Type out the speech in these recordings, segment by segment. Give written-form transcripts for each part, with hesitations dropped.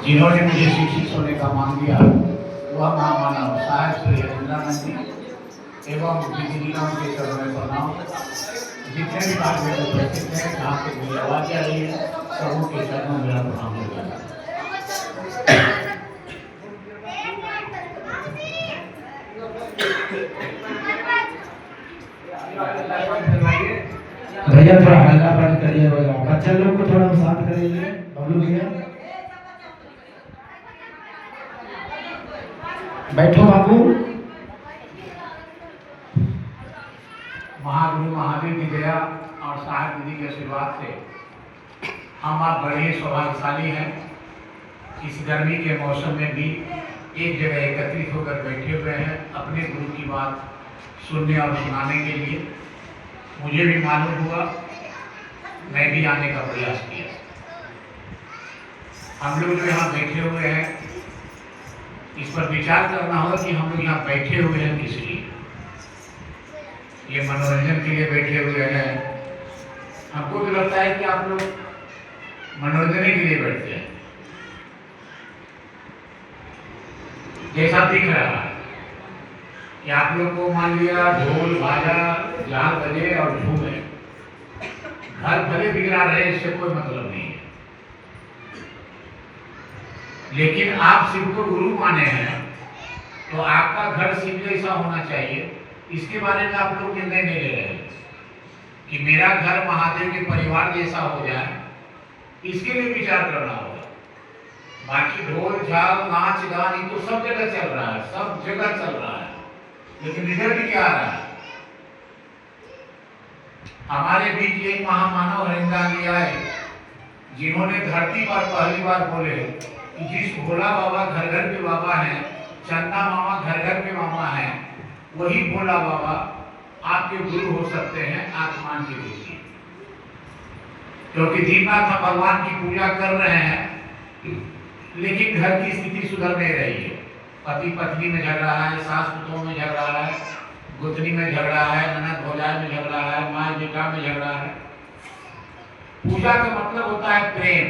जिन्होंने मुझे शिक्षित होने का मान दिया वह महामानव साहेब श्री हरिंद्रानंद जी एवं जिला के चरणों में प्रणाम। जितने भी बात में उपस्थित हैं, जहाँ पे मेरी आवाज आ रही है, सबों के चरणों में मेरा प्रणाम हो जाता है। भैया थोड़ा हल्ला बंद करिए, बच्चा लोग को थोड़ा शांत करिए। बबलू भैया बैठो बाबू। महागुरु महावीर की दया और साहब दीदी के आशीर्वाद से हम आप बड़े सौभाग्यशाली हैं। इस गर्मी के मौसम में भी एक जगह एकत्रित होकर बैठे हुए हैं अपने गुरु की बात सुनने और सुनाने के लिए। मुझे भी मालूम हुआ, मैं भी आने का प्रयास किया। हम लोग जो यहाँ बैठे हुए हैं, इस पर विचार करना होगा कि हम लोग यहाँ बैठे हुए हैं किस लिए। ये मनोरंजन के लिए बैठे हुए हैं। हमको तो लगता है कि आप लोग मनोरंजन के लिए बैठते हैं, जैसा दिख रहा है कि आप लोग को मान लिया ढोल बाजा झाल बजे और झूमे, घर भले बिगड़ा रहे, इससे कोई मतलब नहीं है। लेकिन आप शिव को गुरु माने हैं तो आपका घर शिव जैसा होना चाहिए। इसके बारे में आप लोग निर्णय नहीं ले रहे कि मेरा घर महादेव के परिवार जैसा हो जाए, इसके लिए विचार करना होगा। बाकी ढोल झाल नाच गान ये तो सब जगह चल रहा है, सब जगह चल रहा है, लेकिन रिजल्ट क्या आ रहा है? हमारे बीच यही महामानव हरिंद्रानंद जी आए, जिन्होंने धरती पर पहली बार बोले कि जिस भोला बाबा घर घर के बाबा हैं, चंदा मामा घर घर के मामा हैं, वही भोला बाबा आपके गुरु हो सकते हैं। आप मान के देखिए, क्योंकि दीननाथ हम भगवान की पूजा कर रहे हैं, लेकिन घर की स्थिति सुधर नहीं रही है। पति पत्नी में झगड़ा है, सास पुतों में झगड़ा है, गुतनी में झगड़ा है, ननद भौजाई में झगड़ा है, माँ बेटा में झगड़ा है। पूजा का मतलब होता है प्रेम।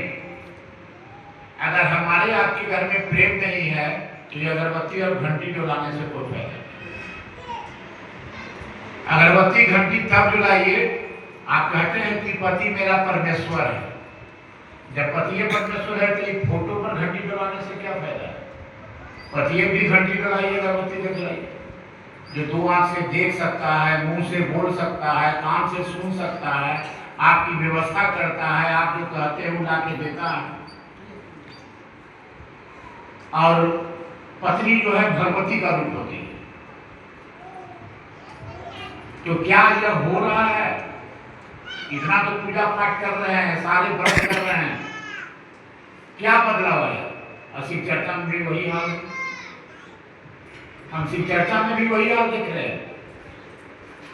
अगर हमारे आपके घर में प्रेम नहीं है तो ये अगरबत्ती और घंटी जलाने से कोई फायदा नहीं। अगरबत्ती घंटी तब जलाइए, आप कहते हैं कि पति मेरा परमेश्वर है। जब पति परमेश्वर है तो ये फोटो पर घंटी जलाने से क्या फायदा है? पति भी घंटी जलाइए, अगरबत्ती जलाइए। जो दो आंख से देख सकता है, मुंह से बोल सकता है, कान से सुन सकता है, आपकी व्यवस्था करता है, आप जो कहते हैं ला के देता है। और पत्नी जो है भगवती का रूप होती है। तो क्या यह हो रहा है? इतना तो पूजा पाठ कर रहे हैं, सारे व्रत कर रहे हैं, क्या बदलाव है? शिव चर्चा में भी वही हाल है। हम शिव चर्चा में भी वही हाल देख रहे हैं।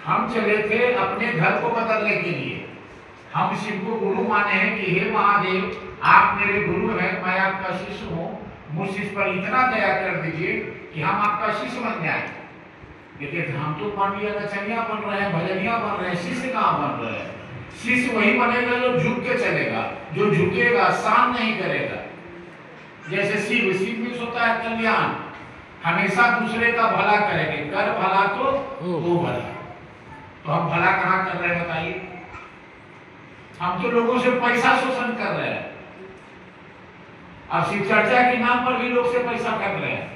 हम चले थे अपने घर को बदलने के लिए। हम शिव को गुरु माने हैं कि हे महादेव, आप मेरे गुरु हैं, मैं आपका शिष्य हूँ, मुझ शिष्य पर इतना दया कर दीजिए कि हम आपका शिष्य बन जाए। लेकिन हम तो मान लिया नचनिया बन रहे हैं, भजनिया बन रहे हैं, शिष्य कहाँ बन रहे हैं? शिष्य वही बनेगा जो झुक के चलेगा, जो झुकेगा, शान नहीं करेगा। जैसे शिव में होता है कल्याण, हमेशा दूसरे का भला करेंगे, कर भला तो वो भला। तो हम भला कहाँ कर रहे हैं बताइए? हम तो लोगों से पैसा शोषण कर रहे हैं। अब शिव चर्चा के नाम पर भी लोग से पैसा कर रहे हैं।